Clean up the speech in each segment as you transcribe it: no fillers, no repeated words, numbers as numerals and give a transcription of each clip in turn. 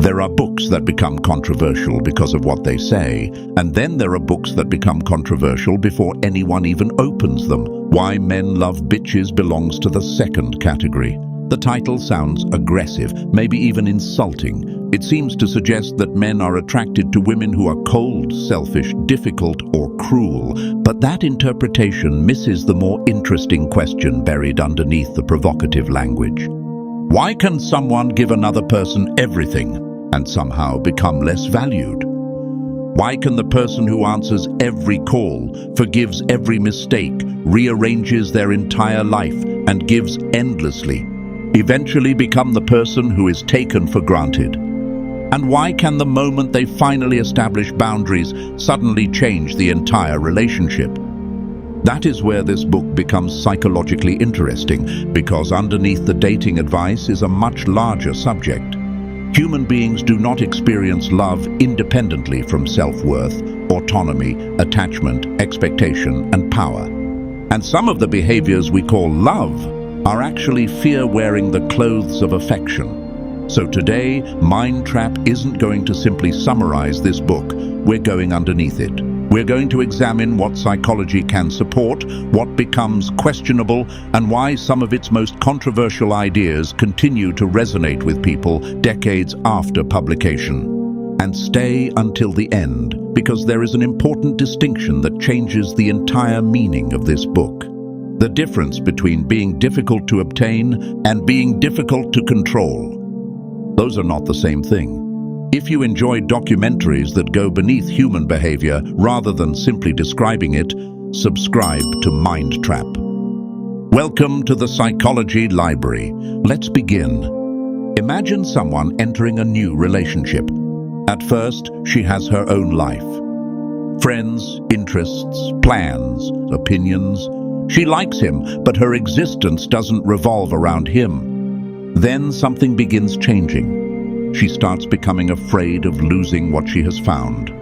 There are books that become controversial because of what they say, and then there are books that become controversial before anyone even opens them. Why Men Love Bitches belongs to the second category. The title sounds aggressive, maybe even insulting. It seems to suggest that men are attracted to women who are cold, selfish, difficult, or cruel. But that interpretation misses the more interesting question buried underneath the provocative language. Why can someone give another person everything and somehow become less valued? Why can the person who answers every call, forgives every mistake, rearranges their entire life, and gives endlessly, eventually become the person who is taken for granted? And why can the moment they finally establish boundaries suddenly change the entire relationship? That is where this book becomes psychologically interesting, because underneath the dating advice is a much larger subject. Human beings do not experience love independently from self-worth, autonomy, attachment, expectation, and power. And some of the behaviors we call love are actually fear wearing the clothes of affection. So today, Mind Trap isn't going to simply summarize this book. We're going underneath it. We're going to examine what psychology can support, what becomes questionable, and why some of its most controversial ideas continue to resonate with people decades after publication. And stay until the end, because there is an important distinction that changes the entire meaning of this book. The difference between being difficult to obtain and being difficult to control. Those are not the same thing. If you enjoy documentaries that go beneath human behavior rather than simply describing it, subscribe to Mind Trap. Welcome to the Psychology Library. Let's begin. Imagine someone entering a new relationship. At first, she has her own life. Friends, interests, plans, opinions. She likes him, but her existence doesn't revolve around him. Then something begins changing. She starts becoming afraid of losing what she has found.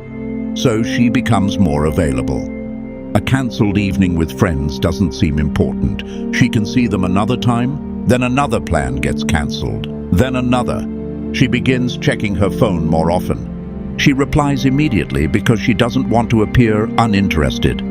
So she becomes more available. A cancelled evening with friends doesn't seem important. She can see them another time, then another plan gets cancelled, then another. She begins checking her phone more often. She replies immediately because she doesn't want to appear uninterested.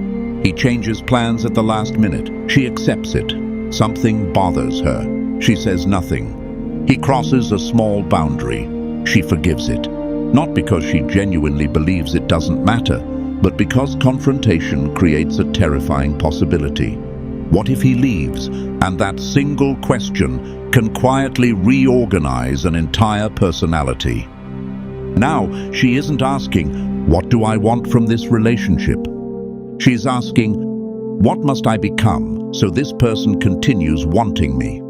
He changes plans at the last minute. She accepts it. Something bothers her. She says nothing. He crosses a small boundary. She forgives it. Not because she genuinely believes it doesn't matter, but because confrontation creates a terrifying possibility. What if he leaves, and that single question can quietly reorganize an entire personality? Now, she isn't asking, what do I want from this relationship? She's asking, what must I become so this person continues wanting me?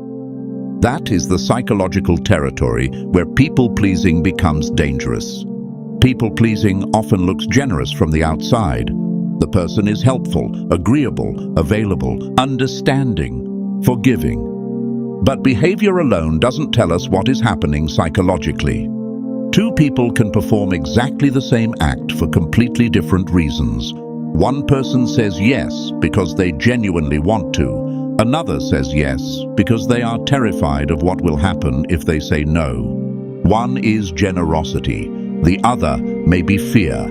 That is the psychological territory where people-pleasing becomes dangerous. People-pleasing often looks generous from the outside. The person is helpful, agreeable, available, understanding, forgiving. But behavior alone doesn't tell us what is happening psychologically. Two people can perform exactly the same act for completely different reasons. One person says yes because they genuinely want to. Another says yes because they are terrified of what will happen if they say no. One is generosity, the other may be fear.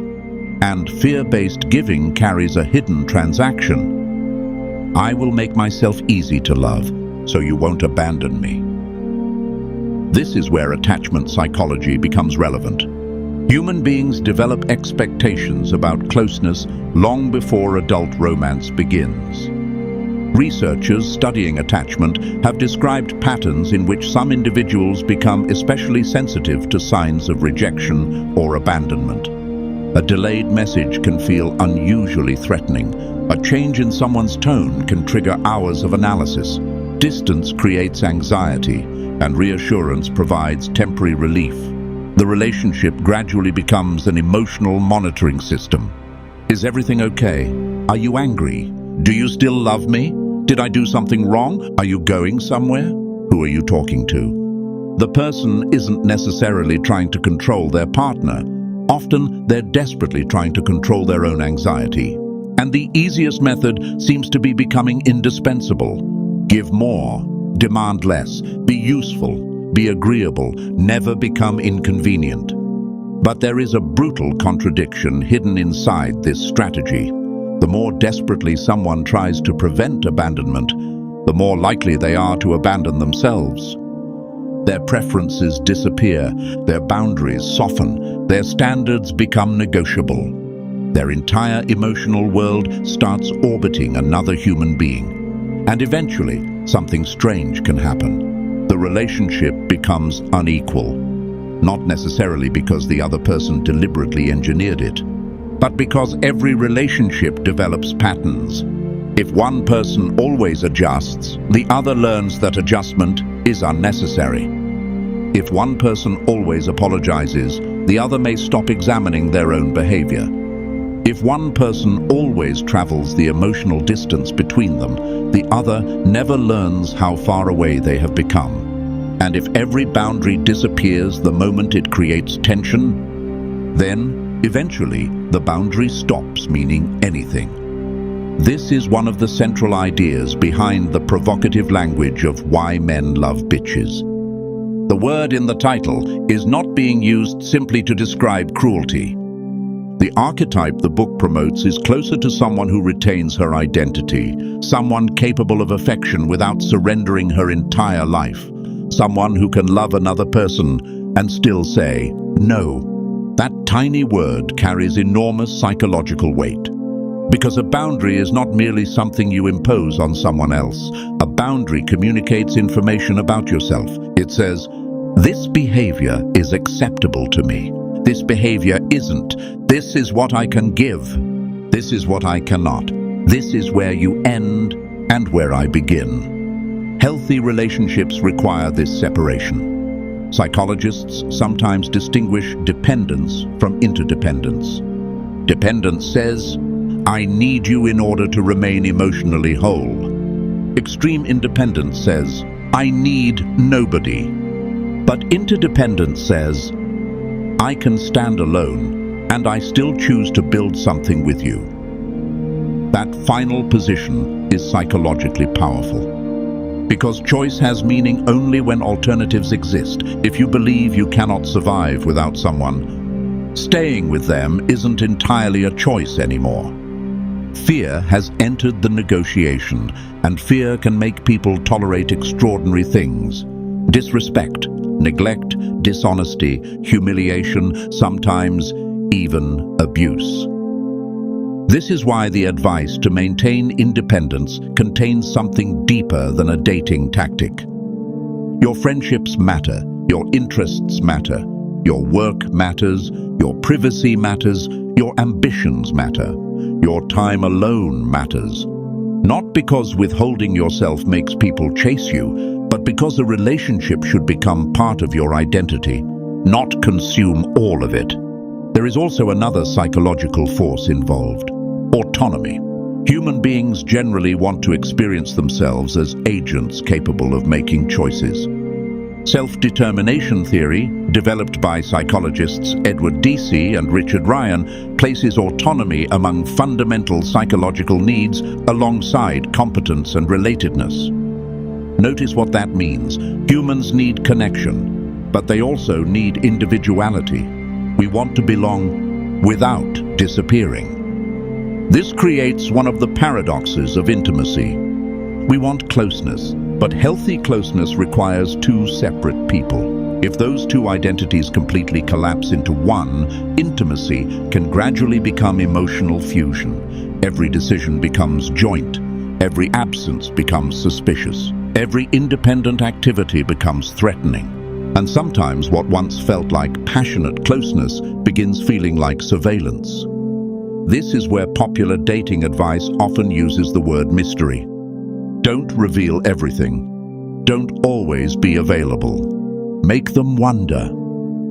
And fear-based giving carries a hidden transaction. I will make myself easy to love, so you won't abandon me. This is where attachment psychology becomes relevant. Human beings develop expectations about closeness long before adult romance begins. Researchers studying attachment have described patterns in which some individuals become especially sensitive to signs of rejection or abandonment. A delayed message can feel unusually threatening. A change in someone's tone can trigger hours of analysis. Distance creates anxiety, and reassurance provides temporary relief. The relationship gradually becomes an emotional monitoring system. Is everything okay? Are you angry? Do you still love me? Did I do something wrong? Are you going somewhere? Who are you talking to? The person isn't necessarily trying to control their partner. Often, they're desperately trying to control their own anxiety. And the easiest method seems to be becoming indispensable. Give more, demand less, be useful, be agreeable, never become inconvenient. But there is a brutal contradiction hidden inside this strategy. The more desperately someone tries to prevent abandonment, the more likely they are to abandon themselves. Their preferences disappear, their boundaries soften, their standards become negotiable. Their entire emotional world starts orbiting another human being. And eventually, something strange can happen. The relationship becomes unequal. Not necessarily because the other person deliberately engineered it, but because every relationship develops patterns. If one person always adjusts, the other learns that adjustment is unnecessary. If one person always apologizes, the other may stop examining their own behavior. If one person always travels the emotional distance between them, the other never learns how far away they have become. And if every boundary disappears the moment it creates tension, then, eventually, the boundary stops meaning anything. This is one of the central ideas behind the provocative language of Why Men Love Bitches. The word in the title is not being used simply to describe cruelty. The archetype the book promotes is closer to someone who retains her identity, someone capable of affection without surrendering her entire life, someone who can love another person and still say, no. That tiny word carries enormous psychological weight. Because a boundary is not merely something you impose on someone else. A boundary communicates information about yourself. It says, this behavior is acceptable to me. This behavior isn't. This is what I can give. This is what I cannot. This is where you end and where I begin. Healthy relationships require this separation. Psychologists sometimes distinguish dependence from interdependence. Dependence says, I need you in order to remain emotionally whole. Extreme independence says, I need nobody. But interdependence says, I can stand alone, and I still choose to build something with you. That final position is psychologically powerful. Because choice has meaning only when alternatives exist. If you believe you cannot survive without someone, staying with them isn't entirely a choice anymore. Fear has entered the negotiation, and fear can make people tolerate extraordinary things. Disrespect, neglect, dishonesty, humiliation, sometimes even abuse. This is why the advice to maintain independence contains something deeper than a dating tactic. Your friendships matter, your interests matter, your work matters, your privacy matters, your ambitions matter. Your time alone matters. Not because withholding yourself makes people chase you, but because a relationship should become part of your identity, not consume all of it. There is also another psychological force involved: autonomy. Human beings generally want to experience themselves as agents capable of making choices. Self-determination theory, developed by psychologists Edward Deci and Richard Ryan, places autonomy among fundamental psychological needs alongside competence and relatedness. Notice what that means. Humans need connection, but they also need individuality. We want to belong without disappearing. This creates one of the paradoxes of intimacy. We want closeness, but healthy closeness requires two separate people. If those two identities completely collapse into one, intimacy can gradually become emotional fusion. Every decision becomes joint. Every absence becomes suspicious. Every independent activity becomes threatening. And sometimes what once felt like passionate closeness begins feeling like surveillance. This is where popular dating advice often uses the word mystery. Don't reveal everything. Don't always be available. Make them wonder.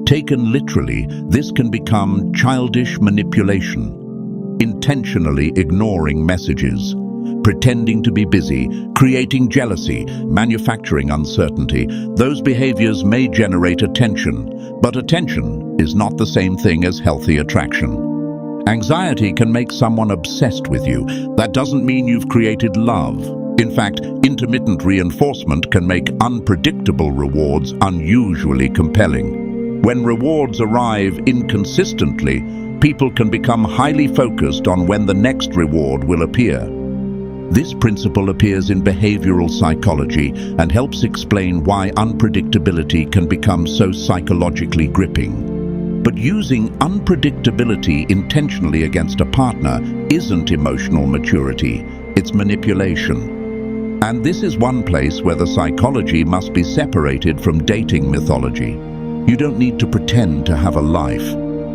Taken literally, this can become childish manipulation, intentionally ignoring messages, pretending to be busy, creating jealousy, manufacturing uncertainty. Those behaviors may generate attention, but attention is not the same thing as healthy attraction. Anxiety can make someone obsessed with you. That doesn't mean you've created love. In fact, intermittent reinforcement can make unpredictable rewards unusually compelling. When rewards arrive inconsistently, people can become highly focused on when the next reward will appear. This principle appears in behavioral psychology and helps explain why unpredictability can become so psychologically gripping. But using unpredictability intentionally against a partner isn't emotional maturity, it's manipulation. And this is one place where the psychology must be separated from dating mythology. You don't need to pretend to have a life.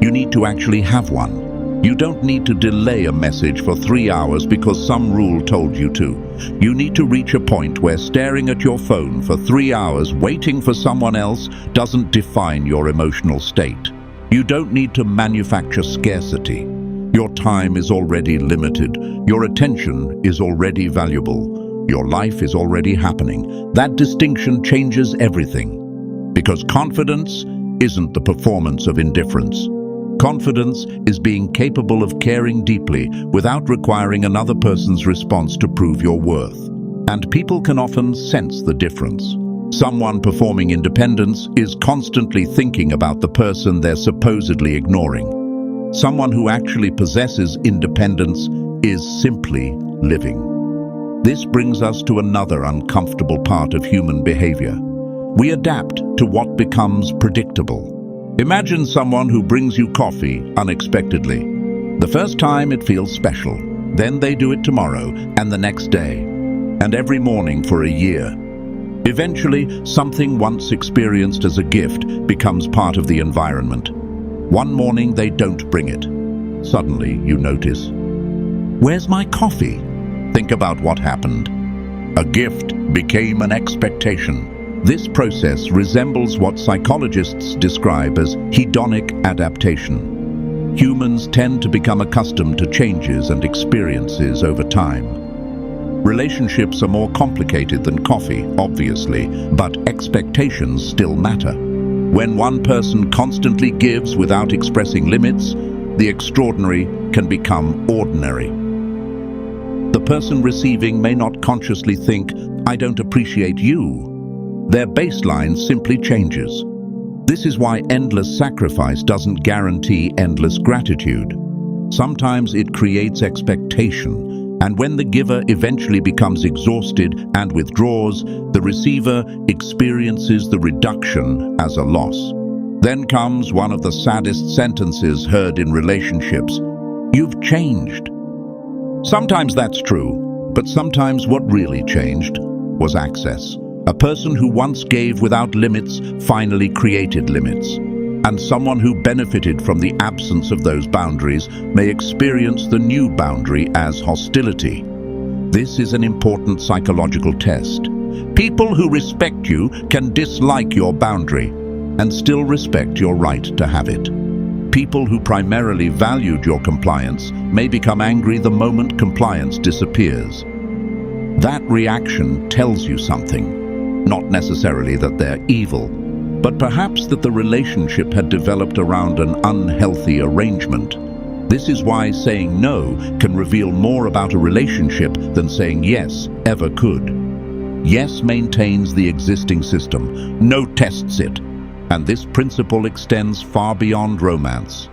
You need to actually have one. You don't need to delay a message for 3 hours because some rule told you to. You need to reach a point where staring at your phone for 3 hours waiting for someone else doesn't define your emotional state. You don't need to manufacture scarcity. Your time is already limited. Your attention is already valuable. Your life is already happening. That distinction changes everything. Because confidence isn't the performance of indifference. Confidence is being capable of caring deeply without requiring another person's response to prove your worth. And people can often sense the difference. Someone performing independence is constantly thinking about the person they're supposedly ignoring. Someone who actually possesses independence is simply living. This brings us to another uncomfortable part of human behavior. We adapt to what becomes predictable. Imagine someone who brings you coffee unexpectedly. The first time it feels special, then they do it tomorrow and the next day, and every morning for a year. Eventually, something once experienced as a gift becomes part of the environment. One morning they don't bring it. Suddenly you notice, "Where's my coffee?" Think about what happened. A gift became an expectation. This process resembles what psychologists describe as hedonic adaptation. Humans tend to become accustomed to changes and experiences over time. Relationships are more complicated than coffee, obviously, but expectations still matter. When one person constantly gives without expressing limits, the extraordinary can become ordinary. The person receiving may not consciously think, "I don't appreciate you." Their baseline simply changes. This is why endless sacrifice doesn't guarantee endless gratitude. Sometimes it creates expectation, and when the giver eventually becomes exhausted and withdraws, the receiver experiences the reduction as a loss. Then comes one of the saddest sentences heard in relationships: "You've changed." Sometimes that's true, but sometimes what really changed was access. A person who once gave without limits finally created limits. And someone who benefited from the absence of those boundaries may experience the new boundary as hostility. This is an important psychological test. People who respect you can dislike your boundary and still respect your right to have it. People who primarily valued your compliance may become angry the moment compliance disappears. That reaction tells you something. Not necessarily that they're evil, but perhaps that the relationship had developed around an unhealthy arrangement. This is why saying no can reveal more about a relationship than saying yes ever could. Yes maintains the existing system, no tests it. And this principle extends far beyond romance.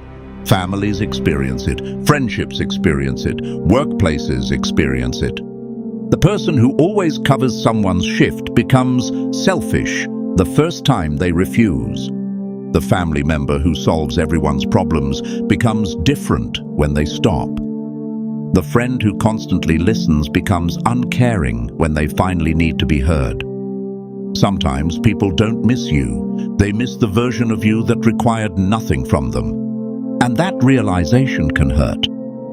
Families experience it, friendships experience it, workplaces experience it. The person who always covers someone's shift becomes selfish the first time they refuse. The family member who solves everyone's problems becomes different when they stop. The friend who constantly listens becomes uncaring when they finally need to be heard. Sometimes people don't miss you. They miss the version of you that required nothing from them. And that realization can hurt,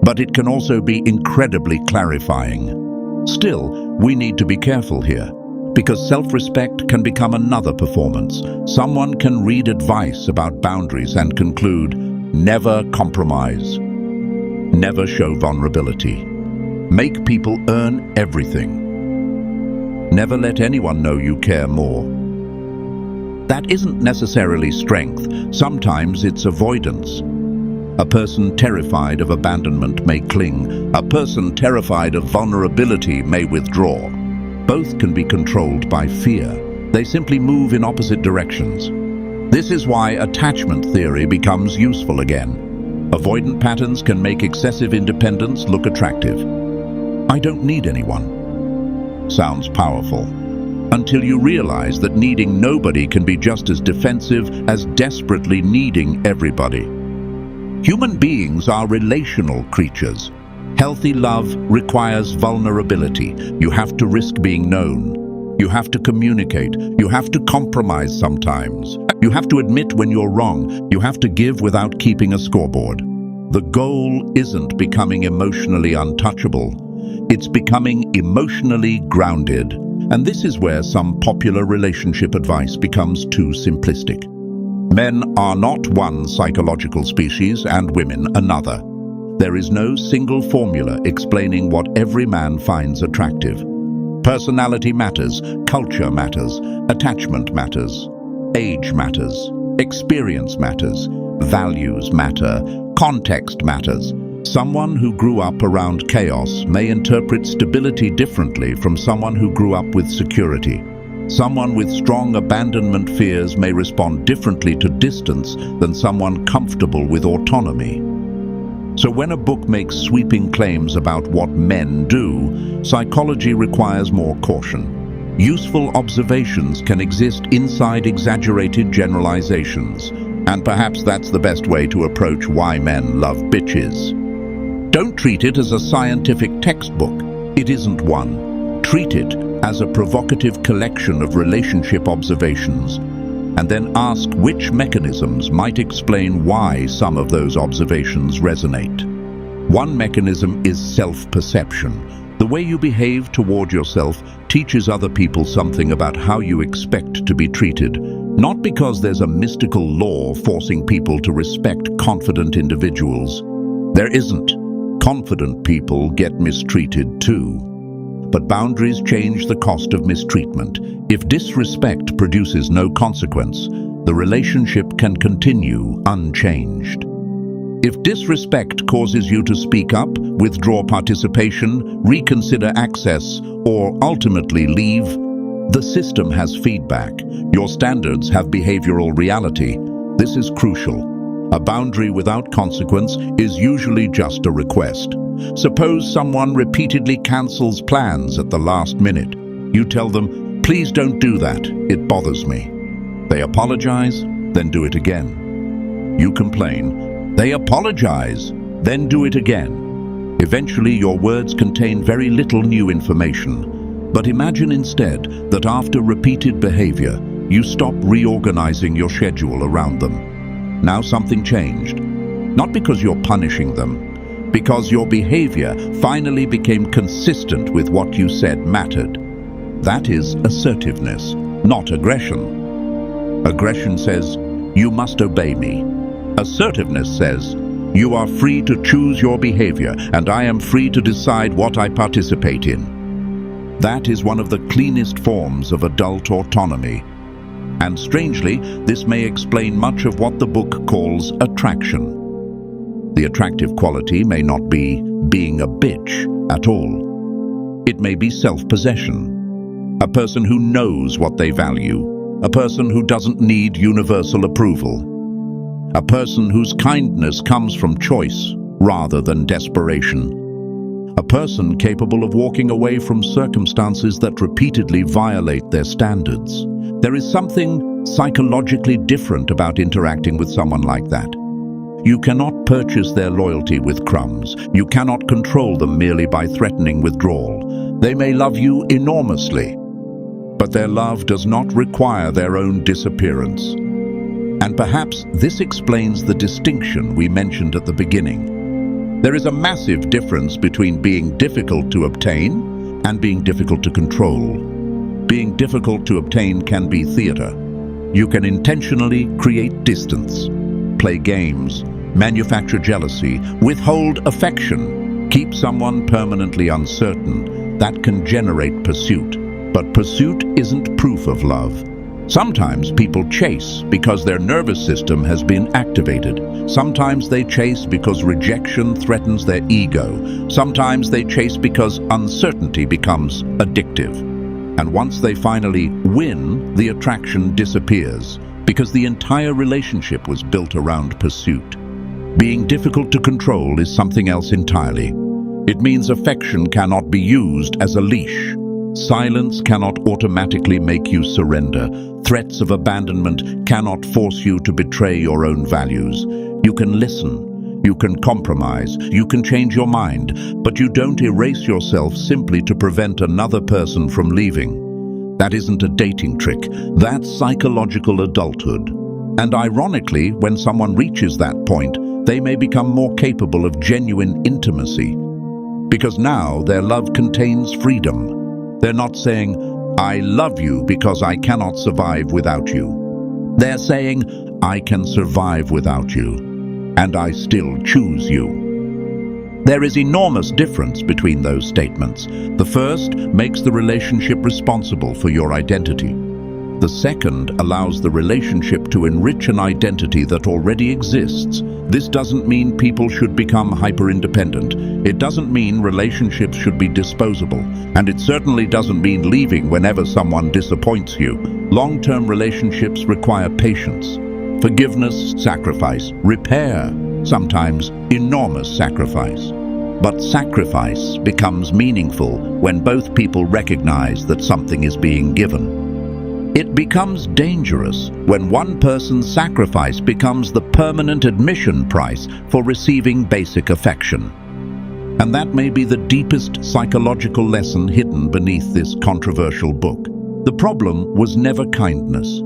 but it can also be incredibly clarifying. Still, we need to be careful here, because self-respect can become another performance. Someone can read advice about boundaries and conclude, never compromise, never show vulnerability, make people earn everything. Never let anyone know you care more. That isn't necessarily strength. Sometimes it's avoidance. A person terrified of abandonment may cling. A person terrified of vulnerability may withdraw. both can be controlled by fear. They simply move in opposite directions. This is why attachment theory becomes useful again. Avoidant patterns can make excessive independence look attractive. I don't need anyone. Sounds powerful. Until you realize that needing nobody can be just as defensive as desperately needing everybody. Human beings are relational creatures. Healthy love requires vulnerability. You have to risk being known. You have to communicate. You have to compromise sometimes. You have to admit when you're wrong. You have to give without keeping a scoreboard. The goal isn't becoming emotionally untouchable. It's becoming emotionally grounded. And this is where some popular relationship advice becomes too simplistic. Men are not one psychological species and women another. There is no single formula explaining what every man finds attractive. Personality matters, culture matters, attachment matters, age matters, experience matters, values matter, context matters. Someone who grew up around chaos may interpret stability differently from someone who grew up with security. Someone with strong abandonment fears may respond differently to distance than someone comfortable with autonomy. So when a book makes sweeping claims about what men do, psychology requires more caution. Useful observations can exist inside exaggerated generalizations, and perhaps that's the best way to approach why men love bitches. Don't treat it as a scientific textbook. It isn't one. Treat it as a provocative collection of relationship observations, and then ask which mechanisms might explain why some of those observations resonate. One mechanism is self-perception. The way you behave toward yourself teaches other people something about how you expect to be treated, not because there's a mystical law forcing people to respect confident individuals. There isn't. Confident people get mistreated too. But boundaries change the cost of mistreatment. If disrespect produces no consequence, the relationship can continue unchanged. If disrespect causes you to speak up, withdraw participation, reconsider access, or ultimately leave, the system has feedback. Your standards have behavioral reality. This is crucial. A boundary without consequence is usually just a request. Suppose someone repeatedly cancels plans at the last minute. You tell them, "Please don't do that, it bothers me." They apologize, then do it again. You complain. They apologize, then do it again. Eventually, your words contain very little new information. But imagine instead that after repeated behavior, you stop reorganizing your schedule around them. Now something changed. Not because you're punishing them, because your behavior finally became consistent with what you said mattered. That is assertiveness, not aggression. Aggression says, "You must obey me." Assertiveness says, "You are free to choose your behavior, and I am free to decide what I participate in." That is one of the cleanest forms of adult autonomy. And strangely, this may explain much of what the book calls attraction. The attractive quality may not be being a bitch at all. It may be self-possession. A person who knows what they value. A person who doesn't need universal approval. A person whose kindness comes from choice rather than desperation. A person capable of walking away from circumstances that repeatedly violate their standards. There is something psychologically different about interacting with someone like that. You cannot purchase their loyalty with crumbs. You cannot control them merely by threatening withdrawal. They may love you enormously, but their love does not require their own disappearance. And perhaps this explains the distinction we mentioned at the beginning. There is a massive difference between being difficult to obtain and being difficult to control. Being difficult to obtain can be theater. You can intentionally create distance, play games, manufacture jealousy, withhold affection, keep someone permanently uncertain. That can generate pursuit. But pursuit isn't proof of love. Sometimes people chase because their nervous system has been activated. Sometimes they chase because rejection threatens their ego. Sometimes they chase because uncertainty becomes addictive. And once they finally win, the attraction disappears, because the entire relationship was built around pursuit. Being difficult to control is something else entirely. It means affection cannot be used as a leash. Silence cannot automatically make you surrender. Threats of abandonment cannot force you to betray your own values. You can listen, you can compromise, you can change your mind, but you don't erase yourself simply to prevent another person from leaving. That isn't a dating trick, that's psychological adulthood. And ironically, when someone reaches that point, they may become more capable of genuine intimacy. Because now their love contains freedom. They're not saying, "I love you because I cannot survive without you." They're saying, "I can survive without you, and I still choose you." There is enormous difference between those statements. The first makes the relationship responsible for your identity. The second allows the relationship to enrich an identity that already exists. This doesn't mean people should become hyper-independent. It doesn't mean relationships should be disposable. And it certainly doesn't mean leaving whenever someone disappoints you. Long-term relationships require patience, forgiveness, sacrifice, repair, sometimes enormous sacrifice. But sacrifice becomes meaningful when both people recognize that something is being given. It becomes dangerous when one person's sacrifice becomes the permanent admission price for receiving basic affection. And that may be the deepest psychological lesson hidden beneath this controversial book. The problem was never kindness.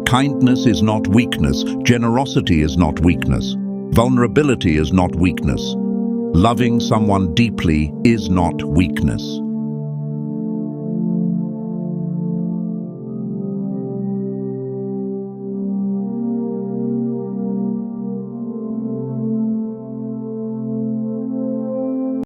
Kindness is not weakness. Generosity is not weakness. Vulnerability is not weakness. Loving someone deeply is not weakness.